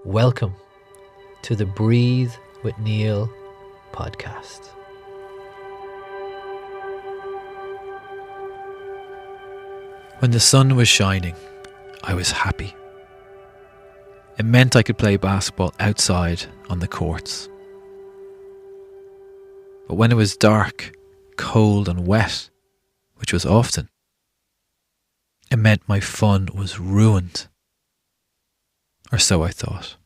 Welcome to the Breathe with Neil podcast. When the sun was shining, I was happy. It meant I could play basketball outside on the courts. But when it was dark, cold and wet, which was often, it meant my fun was ruined. Or so I thought.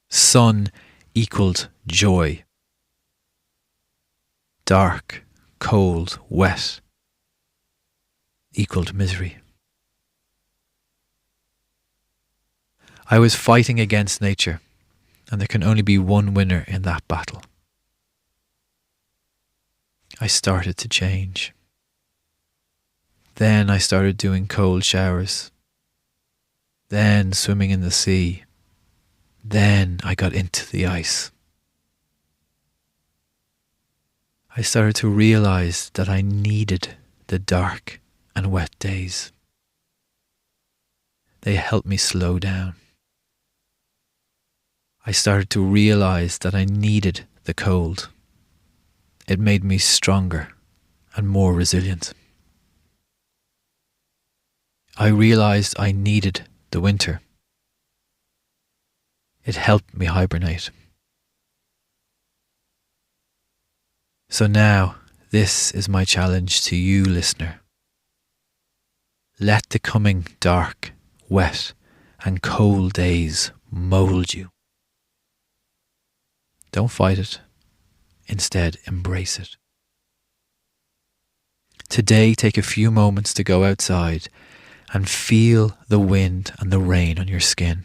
Sun equaled joy. Dark, cold, wet equaled misery. I was fighting against nature, and there can only be one winner in that battle. I started to change. Then I started doing cold showers. Then swimming in the sea. Then I got into the ice. I started to realize that I needed the dark and wet days. They helped me slow down. I started to realize that I needed the cold. It made me stronger and more resilient. I realized I needed the winter. It helped me hibernate. So now, this is my challenge to you, listener. Let the coming dark, wet, and cold days mould you. Don't fight it. Instead, embrace it. Today, take a few moments to go outside and feel the wind and the rain on your skin.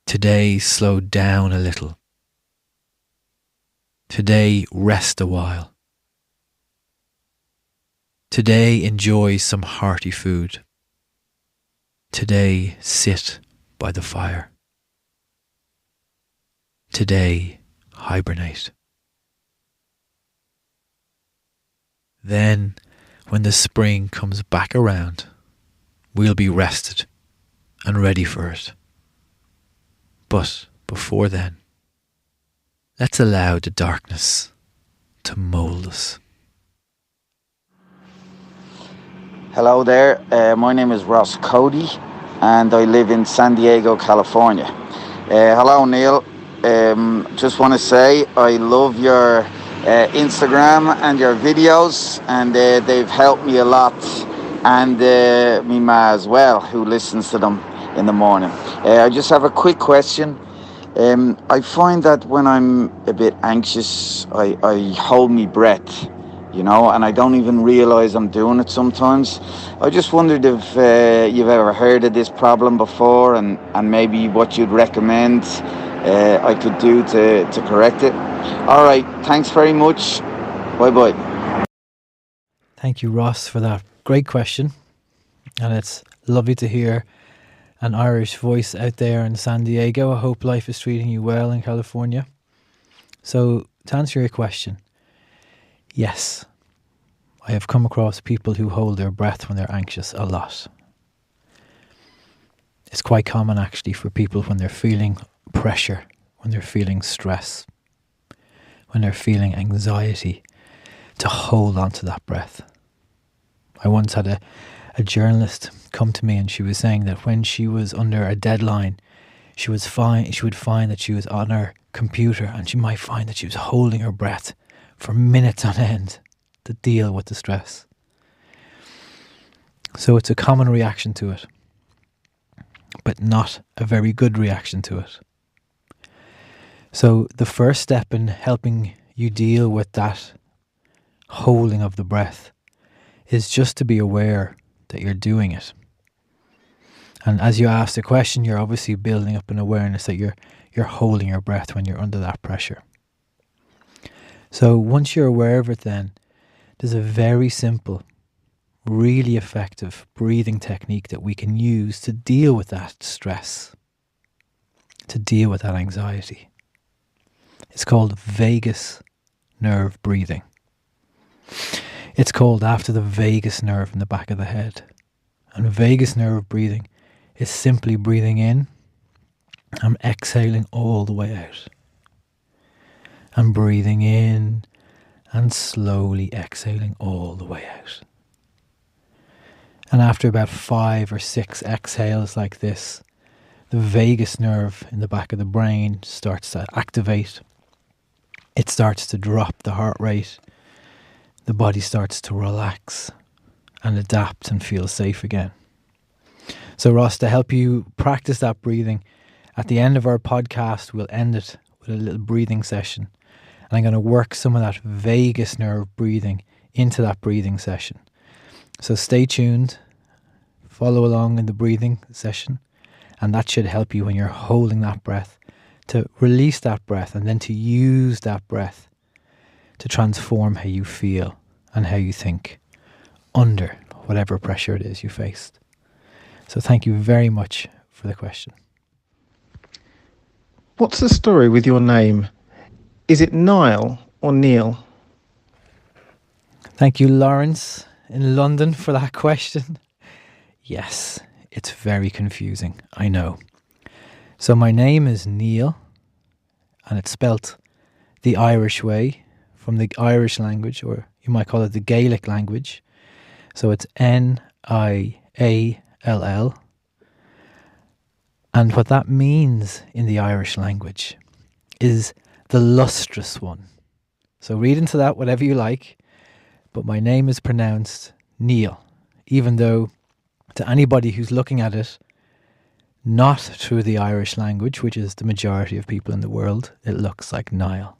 Today, slow down a little. Today, rest a while. Today, enjoy some hearty food. Today, sit by the fire. Today, hibernate. Then, when the spring comes back around, we'll be rested and ready for it. But before then, let's allow the darkness to mould us. Hello there, my name is Ross Cody and I live in San Diego, California. Hello Neil, just want to say I love your Instagram and your videos, and they've helped me a lot, and me ma as well, who listens to them in the morning. I just have a quick question. I find that when I'm a bit anxious, I hold my breath, and I don't even realize I'm doing it sometimes. I just wondered if you've ever heard of this problem before, and maybe what you'd recommend I could do to correct it. All right, thanks very much. Bye-bye. Thank you, Ross, for that great question. And it's lovely to hear an Irish voice out there in San Diego. I hope life is treating you well in California. So, to answer your question, yes, I have come across people who hold their breath when they're anxious a lot. It's quite common actually for people when they're feeling pressure, when they're feeling stress, when they're feeling anxiety, to hold on to that breath. I once had a journalist come to me, and she was saying that when she was under a deadline, she would find that she was on her computer, and she might find that she was holding her breath for minutes on end to deal with the stress. So it's a common reaction to it, but not a very good reaction to it. So the first step in helping you deal with that holding of the breath is just to be aware that you're doing it. And as you ask the question, you're obviously building up an awareness that you're holding your breath when you're under that pressure. So once you're aware of it, then there's a very simple, really effective breathing technique that we can use to deal with that stress, to deal with that anxiety. It's called vagus nerve breathing. It's called after the vagus nerve in the back of the head. And vagus nerve breathing is simply breathing in I'm exhaling all the way out. I'm breathing in and slowly exhaling all the way out. And after about 5 or 6 exhales like this, the vagus nerve in the back of the brain starts to activate. It starts to drop the heart rate. The body starts to relax and adapt and feel safe again. So Ross, to help you practice that breathing, at the end of our podcast, we'll end it with a little breathing session. And I'm going to work some of that vagus nerve breathing into that breathing session. So stay tuned, follow along in the breathing session, and that should help you when you're holding that breath to release that breath and then to use that breath to transform how you feel and how you think under whatever pressure it is you faced. So thank you very much for the question. What's the story with your name? Is it Niall or Neil? Thank you, Lawrence, in London, for that question. Yes, it's very confusing, I know. So my name is Neil, and it's spelt the Irish way, from the Irish language, or you might call it the Gaelic language. So it's Niall. And what that means in the Irish language is the lustrous one. So read into that whatever you like, but my name is pronounced Neil, even though to anybody who's looking at it not through the Irish language, which is the majority of people in the world, it looks like Niall.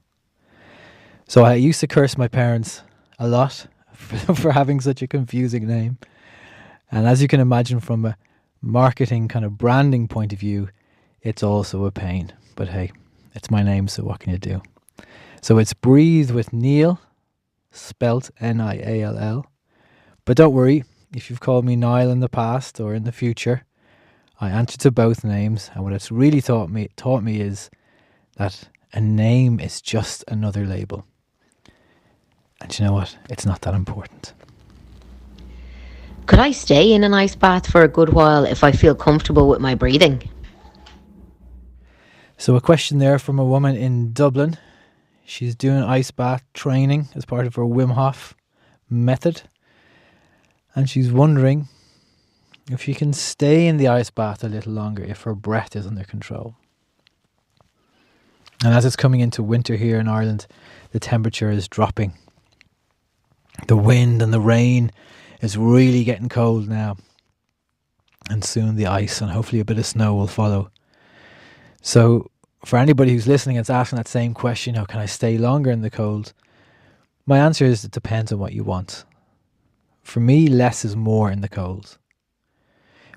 So I used to curse my parents a lot for having such a confusing name. And as you can imagine, from a marketing kind of branding point of view, it's also a pain. But hey, it's my name, so what can you do? So it's Breathe with Neil, spelt Niall. But don't worry, if you've called me Niall in the past or in the future, I answer to both names. And what it's really taught me is that a name is just another label. And you know what? It's not that important. Could I stay in an ice bath for a good while if I feel comfortable with my breathing? So a question there from a woman in Dublin. She's doing ice bath training as part of her Wim Hof method. And she's wondering if she can stay in the ice bath a little longer if her breath is under control. And as it's coming into winter here in Ireland, the temperature is dropping. The wind and the rain is really getting cold now. And soon the ice and hopefully a bit of snow will follow. So for anybody who's listening and asking that same question, can I stay longer in the cold? My answer is it depends on what you want. For me, less is more in the cold.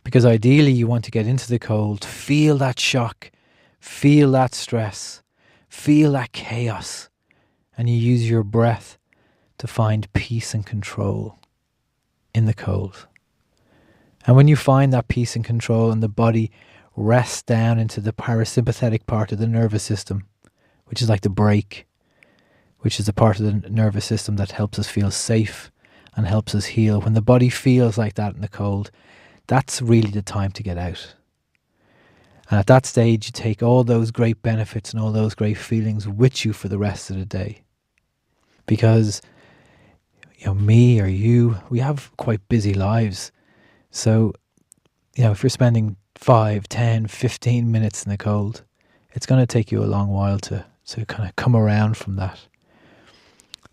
Because ideally you want to get into the cold, feel that shock, feel that stress, feel that chaos, and you use your breath to find peace and control in the cold. And when you find that peace and control and the body rests down into the parasympathetic part of the nervous system, which is like the brake, which is the part of the nervous system that helps us feel safe and helps us heal. When the body feels like that in the cold, that's really the time to get out. And at that stage, you take all those great benefits and all those great feelings with you for the rest of the day. Because me or you, we have quite busy lives. So, if you're spending 5, 10, 15 minutes in the cold, it's going to take you a long while to kind of come around from that.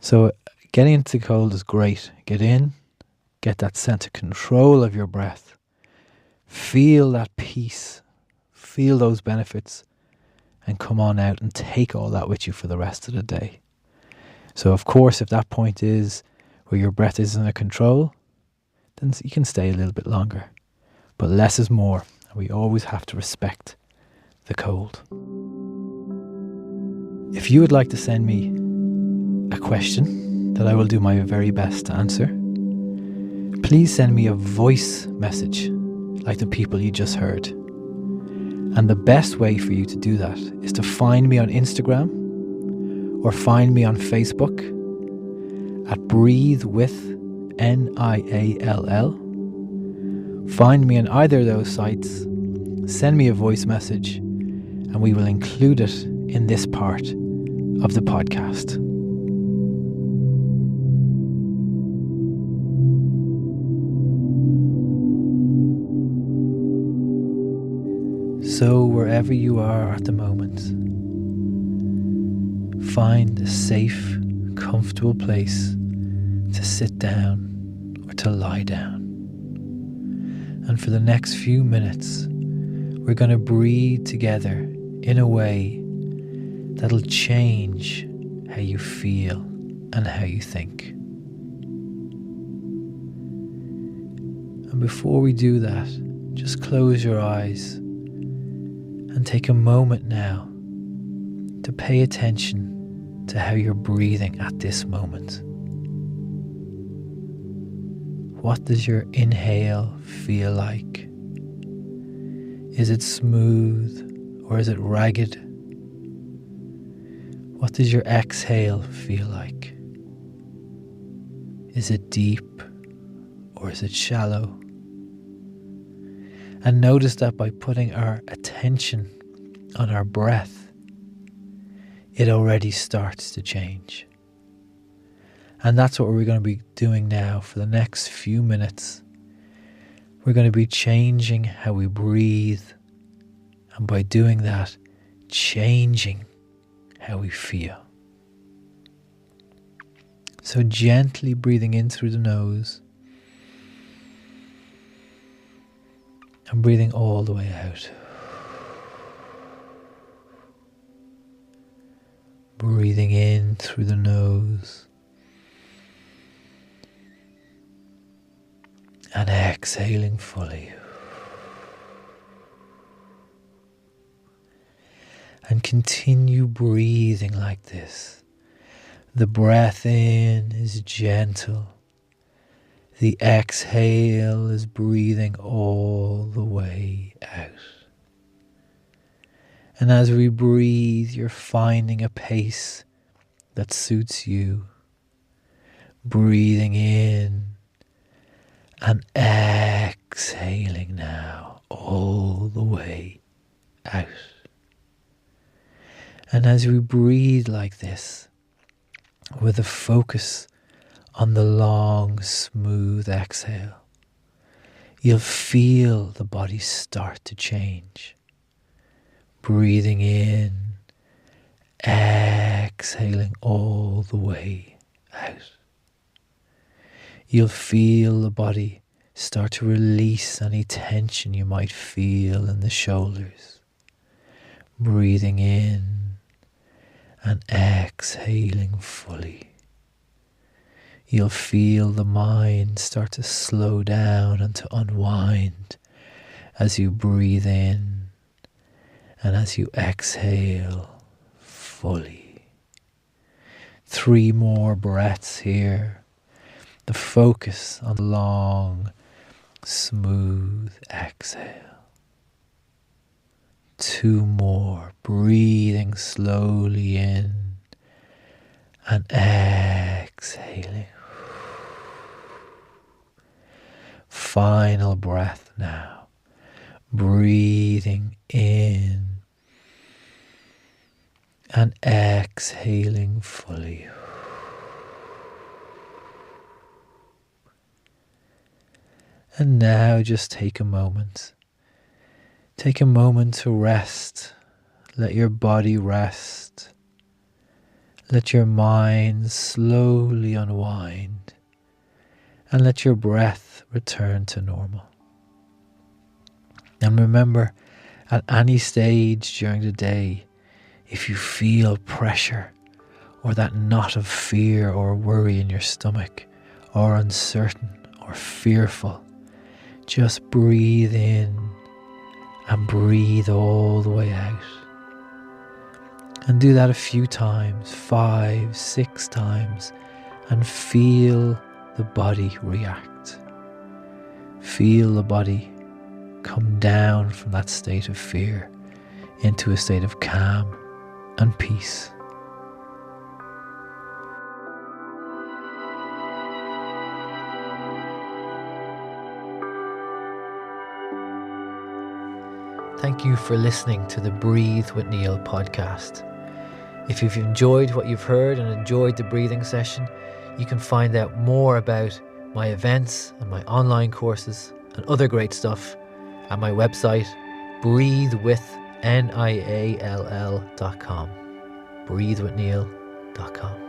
So getting into the cold is great. Get in, get that sense of control of your breath. Feel that peace, feel those benefits, and come on out and take all that with you for the rest of the day. So of course, if that point is where your breath is under control, then you can stay a little bit longer. But less is more, and we always have to respect the cold. If you would like to send me a question that I will do my very best to answer, please send me a voice message like the people you just heard. And the best way for you to do that is to find me on Instagram or find me on Facebook at Breathe with Niall. Find me on either of those sites, send me a voice message, and we will include it in this part of the podcast. So wherever you are at the moment, find a safe, comfortable place to sit down or to lie down. And for the next few minutes, we're going to breathe together in a way that'll change how you feel and how you think. And before we do that, just close your eyes and take a moment now to pay attention to how you're breathing at this moment. What does your inhale feel like? Is it smooth or is it ragged? What does your exhale feel like? Is it deep or is it shallow? And notice that by putting our attention on our breath, it already starts to change. And that's what we're going to be doing now for the next few minutes. We're going to be changing how we breathe, and by doing that, changing how we feel. So gently breathing in through the nose and breathing all the way out. Breathing in through the nose and exhaling fully. And continue breathing like this. The breath in is gentle. The exhale is breathing all the way out. And as we breathe, you're finding a pace that suits you. Breathing in and exhaling now all the way out. And as we breathe like this, with a focus on the long, smooth exhale, you'll feel the body start to change. Breathing in, exhaling all the way out. You'll feel the body start to release any tension you might feel in the shoulders. Breathing in and exhaling fully. You'll feel the mind start to slow down and to unwind as you breathe in and as you exhale fully. 3 more breaths here. The focus on the long, smooth exhale. 2 more, breathing slowly in and exhaling. Final breath now. Breathing in and exhaling fully. And now just take a moment. Take a moment to rest. Let your body rest. Let your mind slowly unwind. And let your breath return to normal. And remember, at any stage during the day, if you feel pressure or that knot of fear or worry in your stomach, or uncertain or fearful, just breathe in and breathe all the way out. And do that a few times, 5, 6 times, and feel the body react. Feel the body come down from that state of fear into a state of calm and peace. Thank you for listening to the Breathe with Neil podcast. If you've enjoyed what you've heard and enjoyed the breathing session, you can find out more about my events and my online courses and other great stuff at my website, breathewithniall.com. breathewithneil.com.